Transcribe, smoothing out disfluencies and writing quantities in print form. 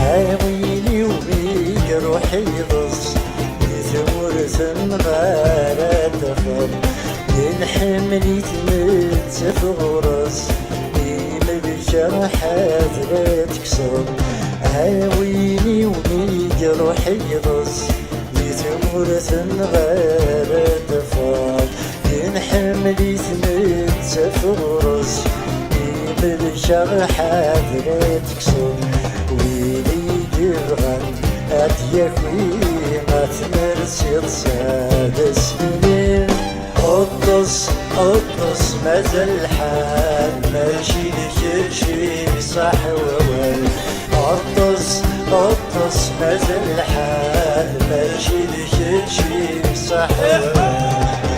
عاويني وبيك روحي ضص ثمرة غارة تفر الحملي تمت في غرس ديما بالجرحات لا تكسر عاويني وبيك روحي ضص ثمرة غارة تفر الحملي تمت في غرس ديما بالجرحات لا تكسر ويلي جرغن أديكوي ما تمرسي تصاد سنين قطص قطص مازال الحال ماشي لك شي صح ووال قطص قطص مازال الحال ماشي لك شي صح ووال